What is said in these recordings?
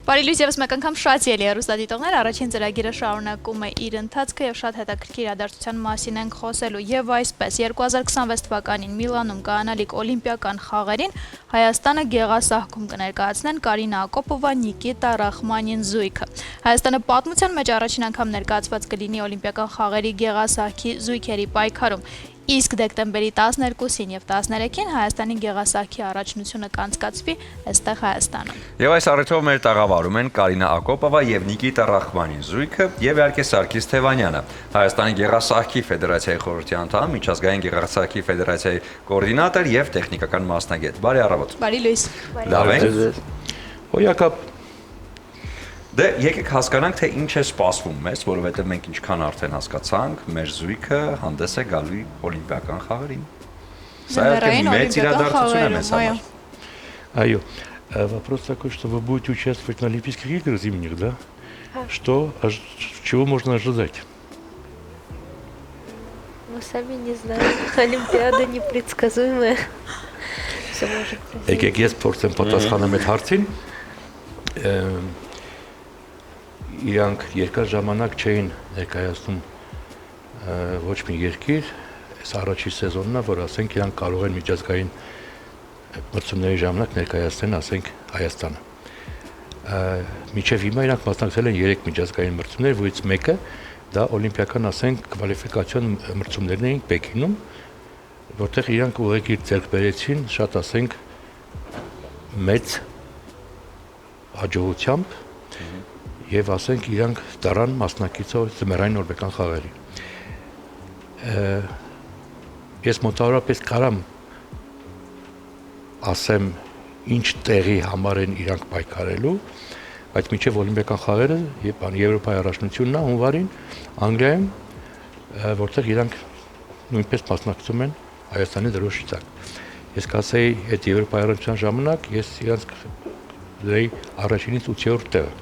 Բարի լույս եւս մեկ անգամ շատ ելի հեռուստադիտողներ, առաջին ծրագիրը շարունակում է իր ընթացքը եւ շատ հետաքրքիր իրադարձության մասին ենք խոսելու եւ այսպես 2026 թվականին Միլանում կայանալիք օլիմպիական խաղերին Հայաստանը գեղասահքում կներկայացնեն Կարինա Ակոպովա, Նիկիտա Ռախմանին զույգը։ Հայաստանը պատմության մեջ առաջին անգամ ներկայացված կլինի օլիմպիական խաղերի գեղասահքի զույգերի պայքարում։ Իսկ դեկտեմբերի 12-ին եւ 13-ին Հայաստանի գեղասահքի առաջնությունը կանցկացվի այստեղ Հայաստանում։ Եվ այս առիթով մեր տաղավարում են Կարինա Ակոպովա եւ Նիկիտա Ռախմանին զույգը եւ իհարկե Սարգիս Թևանյանը, Հայաստանի գեղասահքի ֆեդերացիայի խորհրդի անդամ, միջազգային գեղասահքի ֆեդերացիայի կոորդինատոր եւ տեխնիկական մասնագետ։ Բարի առավոտ։ Բարի լույս։ Լավ եք։ Հոյակապ Դե եկեք հասկանանք, թե ինչ է սպասվում մեզ, որովհետև մենք ինչքան արդեն հասկացանք, մեր զույգը հանդես է գալու օլիմպիական խաղերին։ Սա մեծ իրադարձություն է մեզ համար։ Այո, вопрос такой, что вы будете участвовать на Олимпийских играх зимних, да? Что, чего можно ожидать? Мы сами не знаем. Олимпиада непредсказуемая. Все может произойти. Եկեք ես փորձեմ պատասխանեմ այդ հարցին։ Իրանք երկար ժամանակ չէին ներկայացնում ոչ մի երկիր, այս առաջի սեզոնն է, որ ասենք իրանք կարող են միջազգային մրցումների ժամանակ ներկայացնեն, ասենք Հայաստանը։ Մինչև հիմա իրանք մասնակցել են 3 միջազգային մրցումներ, որից մեկը դա օլիմպիական, ասենք, կվալիֆիկացիոն մրցումներն էին Պեկինում, որտեղ իրանք ուղղակի ձեռք բերեցին շատ, ասենք, մեծ հաջողությամբ եւ ասենք իրանք դարան մասնակիցով ձմեռային օլիմպիական խաղերի։ Ես մոտավորապես կարամ ասեմ ինչ տեղի համար են իրանք պայքարելու, բայց մինչև օլիմպիական խաղերը Եվրոպայի առաջնությունն է հունվարին Անգլիայում, որտեղ իրանք նույնպես մասնակցում են Հայաստանի դրոշի տակ։ Ես կասեի այդ Եվրոպայի առաջնության ժամանակ ես իրանք դրեի առաջինից 8-րդ տեղը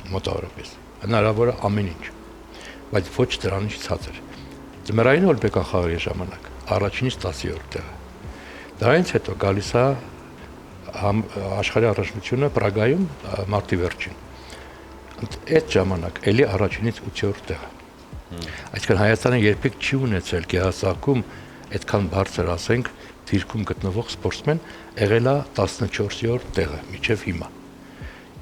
մոտավորապես, հնարավոր է ամեն ինչ, բայց ոչ դրանից ցածր։ Ձմեռային օլիմպիական խաղերի ժամանակ առաջինից 10-րդ տեղը։ Դրանից հետո գալիս է աշխարհի առաջնությունը Պրագայում մարտի վերջին։ Այդ ժամանակ էլի առաջինից 8-րդ տեղը։ Այսինքն Հայաստանը երբեք չի ունեցել գեղասահքում այդքան բարձր, ասենք, դիրքում գտնվող սպորտսմեն, եղել է 14-րդ տեղը մինչև հիմա։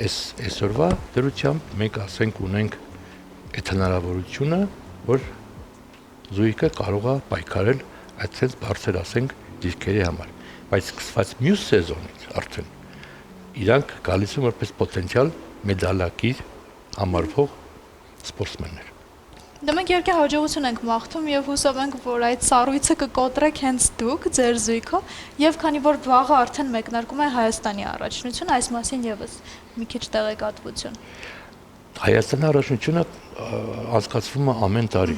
Այսօրվա դրությամբ մենք ասենք ունենք այդ հնարավորությունը, որ զույգը կարող է պայքարել այդպես բարձր, ասենք, դիրքերի համար, բայց սկսված մյուս սեզոնից արդեն իրանք գալիս են որպես պոտենցիալ մեդալակիր համարվող սպորտսմեններ։ Դե մենք երկու հաջողություն ենք մաղթում եւ հուսով ենք, որ այդ սառույցը կկոտրեք հենց դուք ձեր զույգով եւ քանի որ վաղը արդեն մեկնարկում է Հայաստանի առաջնությունը, այս մասին եւս մի քիչ տեղեկատվություն։ Հայաստանի առաջնությունը անցկացվում է ամեն տարի։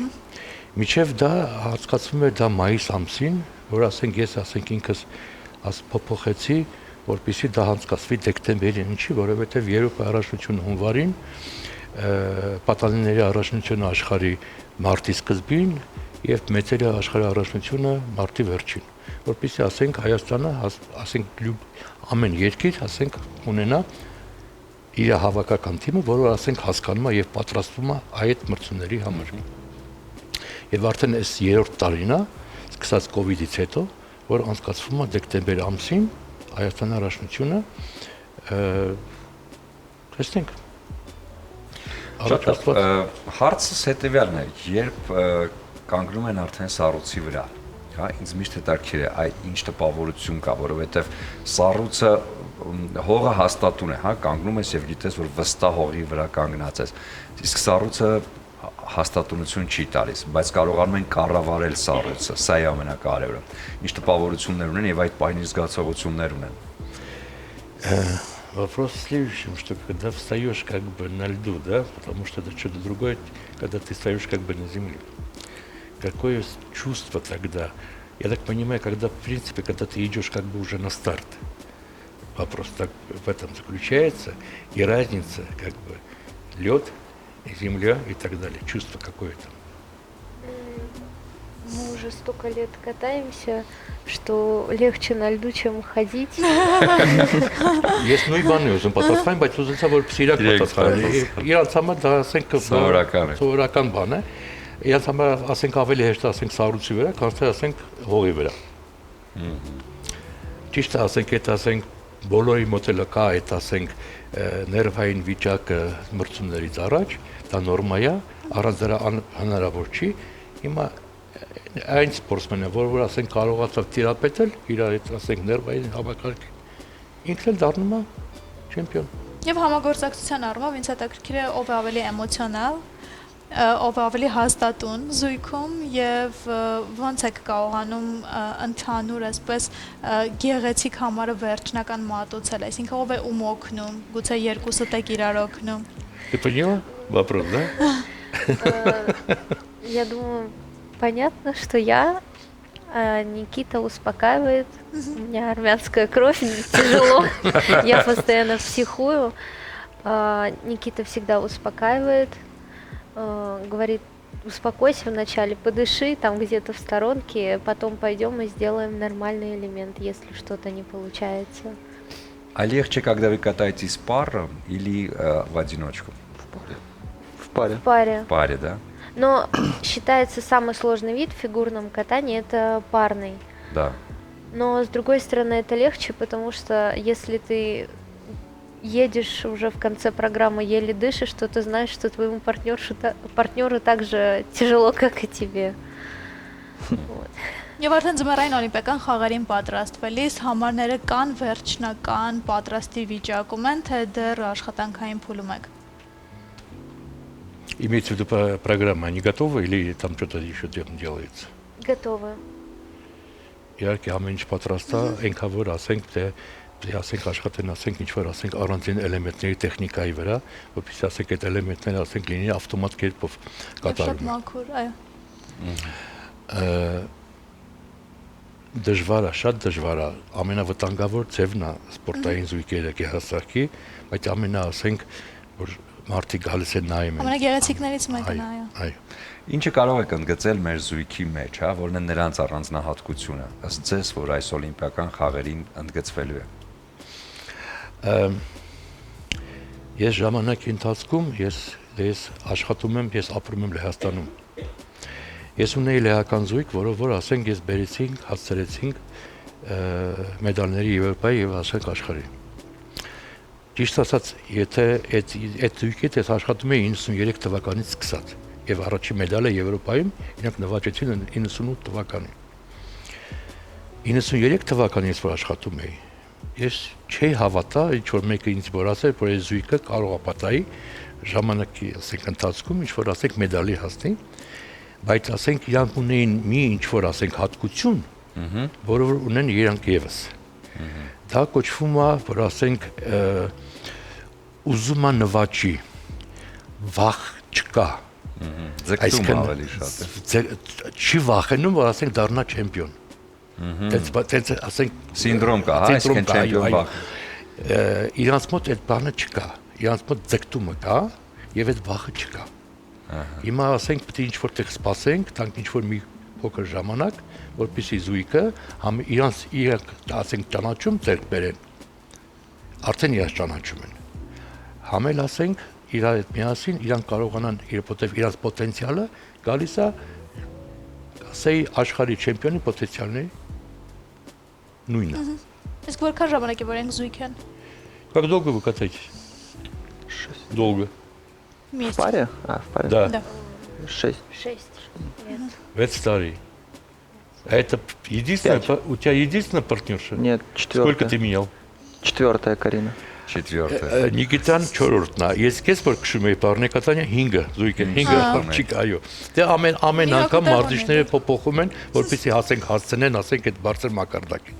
Միջև դա անցկացվում է դա մայիս ամսին, որ ասենք ես ասենք ինքս փոփոխեցի, որպեսզի դա անցկացվի դեկտեմբերին, ինչի, որովհետեւ Եվրոպայի առաջնությունը հունվարին Պատանիների առաջնությունը աշխարհի մարտի սկզբին եւ մեծերի աշխարհի առաջնությունը մարտի վերջին, որպեսզի ասենք Հայաստանը, ասենք ամեն երկիր, ասենք ունենա իր հավաքական թիմը, որը ասենք հասկանում է եւ պատրաստվում է այդ մրցումների համար։ Եվ արդեն այս 3-րդ տարին է, սկսած կոവിഡ്ից հետո, որ անցկացվում է դեկտեմբեր ամսին Հայաստանի առաջնությունը, տեսնենք Հարցս հետևյալն է, երբ կանգնում են արդեն սառույցի վրա, հա, ինձ միշտ հետաքրքիր է այդ ինչ տպավորություն կա, որովհետև սառույցը հողը հաստատուն է, հա, կանգնում ես եւ գիտես, որ վստահ հողի վրա կանգնած ես։ Իսկ սառույցը հաստատունություն չի տալիս, բայց կարողանում են կառավարել սառույցը, սա է ամենակարևորը։ Ինչ տպավորություններ ունեն եւ այդ պահին զգացողություններ ունեն։ Вопрос в следующем, что когда встаешь как бы на льду, да, потому что это что-то другое, когда ты встаешь как бы на земле. Какое чувство тогда? Я так понимаю, когда, в принципе, когда ты идешь как бы уже на старт. Вопрос так в этом заключается. И разница, как бы, лед, земля и так далее. Чувство какое-то. Мы уже уже столько лет катаемся, что легче на льду, чем ходить. Ես նույն բանն եմ ուզում պատասխանել, բայց ուզեցա որպես իրակ պատասխանել։ Իրանց համար դա ասենք սովորական բան է։ Իրանց համար ասենք ավելի հեշտ ասենք սառույցի վրա, քան թե ասենք հողի վրա։ Ճիշտ է ասենք, այդ ասենք բոլորի մոդելը կա, այդ ասենք ներվային վիճակը մրցումներից առաջ, դա նորմա է, առանց դրա հնարավոր չի։ Հիմա այն սպորտսմենը, որ ասենք կարողացավ տիրապետել իր այդ ասենք ներվային համակարգին, ինքն էլ դառնում է չեմպիոն։ Եվ համագործակցության առումով ինձ հետաքրքիր է ով է ավելի էմոցիոնալ, ով է ավելի հաստատուն զույգում եւ ոնց եք կարողանում ընդհանուր այսպես գեղեցիկ համարը վերջնական մատուցել, այսինքն ով է ում օգնում, գուցե երկուսդ եք իրար օգնում։ Ты поняла вопрос, да? Я думаю, понятно, что Никита успокаивает. У меня армянская кровь, тяжело. Я постоянно психую. Никита всегда успокаивает. Говорит, успокойся вначале, подыши там где-то в сторонке, потом пойдем и сделаем нормальный элемент, если что-то не получается. А легче, когда вы катаетесь паром или в одиночку? В паре. В паре. В паре, да? Но считается самый сложный вид в фигурном катании – это парный. Да. Но с другой стороны это легче, потому что если едешь уже в конце программы, еле дышишь, то ты знаешь, что твоему партнеру так же тяжело, как и тебе. Եվ արդեն ձմեռային օլիմպիական խաղերին պատրաստվելիս համարները կան վերջնական պատրաստի վիճակում են, թե դեռ աշխատանքային փուլում եք։ Имеется в виду программа не готова или там что-то еще делается? Готовы. Իհարկե ամեն ինչ պատրաստ է, այնքան որ ասենք թե ասենք աշխատեն ասենք ինչ որ ասենք առանձին էլեմենտների տեխնիկայի վրա, որովհետեւ ասենք այդ էլեմենտները ասենք լինի ավտոմատ կերպով կատարվում։ Շատ մաքուր, այո։ Դժվար է, շատ դժվար է, ամենավտանգավոր ձևն է սպորտային զույգերը գեղասարքի, բայց ամենա ասենք որ մարդիկ գալիս են նայում են։ Ամենագեղեցիկներից մեկն է, այո։ Այո։ Ինչը կարող եք ընդգծել մեր զույգի մեջ, հա, որն է նրանց առանձնահատկությունը, ըստ ձեզ, որ այս օլիմպիական խաղերին ընդգծվելու է։ Ես ժամանակի ընթացքում ես աշխատում եմ, ես ապրում եմ Լեհաստանում։ Ես ունեի լեհական զույգ, որով որ ասենք ես բերեցինք, հասցրեցինք մեդալների Եվրոպայի եւ ասենք աշխարհի։ Ճիշտ ասած, եթե այդ զույգից ես աշխատում էի 93 թվականից սկսած եւ առաջին մեդալը Եվրոպայում իրենք նվաճեցին 98 թվականին։ 93 թվականին ես որ աշխատում էի, ես չէի հավատա, ինչ որ մեկը ինձ որ ասել, որ այս զույգը կարող է պատահի ժամանակի ասենք ընթացքում ինչ որ ասենք մեդալի հասնի, բայց ասենք իրանք ունեին մի ինչ որ ասենք հատկություն, որը որ ունեն իրանք եւս։ Դա կոչվում է, որ ասենք ուզում է նվաճի, վախ չկա։ Ձգտում ավելի շատ է։ Չի վախենում, որ ասենք դառնա չեմպիոն։ Դες ասենք սինդրոմ կա, հա, այսինքն չեմպիոն վախ։ Իրանց մոտ այդ բանը չկա։ Իրանց մոտ ձգտումը կա եւ այդ վախը չկա։ Հիմա ասենք պետք է ինչ որտեղ սպասենք, տանք ինչ որ մի փոքր ժամանակ, որպեսզի զույգը իրանք ասենք ճանաչում ձեռք բերեն։ Արդեն իրանք ճանաչում են։ Համել ասենք իրար հետ միասին իրանք կարողանան որովհետեւ իրանք պոտենցիալը գալիս է ասեի աշխարհի չեմպիոնի պոտենցիալների նույնը։ Իսկ որքան ժամանակ է որ ենք զույգ են։ Как долго вы катаетесь? 6. Долго. В паре? В паре. Да. 6. 6 лет. 5 старый. А это единственная, у тебя единственная партнерша? Нет, 4. Сколько ты менял? 4 Карина. 4-ը։ Նիկիտան 4-րդն է։ Ես քեզ որ քշում էի Պարնեկատանյա 5-ը, զույգը 5-ը հարճիկ, այո։ Դե ամեն անգամ մարզիչները փոփոխում են, որպեսզի հասենք հասցնեն, ասենք այդ բարձր մակարդակին։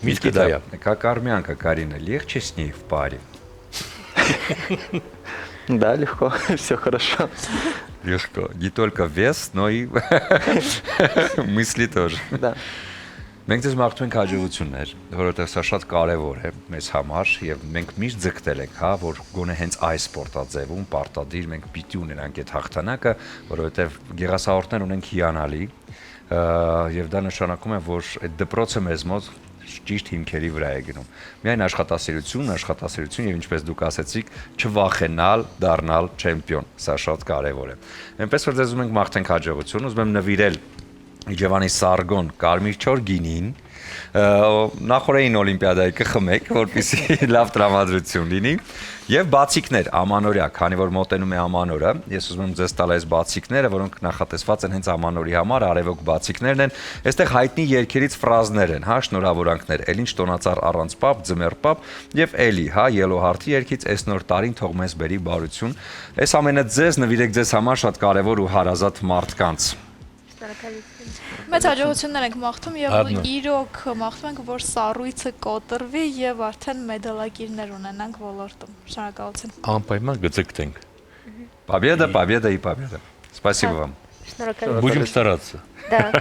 Միտքը դա է։ Как армянка Карина, легче с ней в паре? Да, легко, все хорошо. Легко. Не только вес, но и мысли тоже. Да. Մենք դες մաղթում ենք հաջողություններ, որովհետև սա շատ կարևոր է մեզ համար եւ մենք միշտ ձգտել ենք, հա, որ գոնե հենց այս սպորտաձևում պարտադիր մենք պիտի ունենանք այդ հաղթանակը, որովհետև գեղասահորդներ ունենք հիանալի, եւ դա նշանակում է, որ այդ դպրոցը մեզ մոտ ճիշտ հիմքերի վրա է գնում։ Միայն աշխատասիրություն եւ ինչպես դուք ասեցիք, չվախենալ դառնալ չեմպիոն, սա շատ կարեւոր է։ Այնպես որ ձեզ ուզում ենք մաղթենք հաջողություն, ուզում եմ նվիրել Իջևանի Սարգոն կարմիր չոր գինին, նախորդային օլիմպիադայի կխմեք, որպեսզի լավ տրամադրություն լինի, եւ բացիկներ ամանորյա, քանի որ մոտենում է ամանորը, ես ուզում եմ ձեզ տալ այս բացիկները, որոնք նախատեսված են հենց ամանորի համար, արևոք բացիկներն են, այստեղ հայտնի երգերից ֆրազներ են, հա, շնորհավորանքներ, էլ ինչ տոնածառ առանց պապ, ձմեռ պապ եւ էլի, հա, Yellow Heart-ի երգից այս նոր տարին թող մեզ բերի բարություն։ Այս ամենը ձեզ նվիրեք ձեզ համար շատ կարեւոր ու հարազատ մարդկանց։ Մեծ հաջողություններ ենք մաղթում եւ իրոք մաղթում ենք, որ սառույցը կոտրվի եւ արդեն մեդալակիրներ ունենանք ոլորտում։ Շնորհակալություն։ Անպայման գծկտենք։ Победа и победа. Спасибо вам. Шнуроколесица. Будем стараться. Да.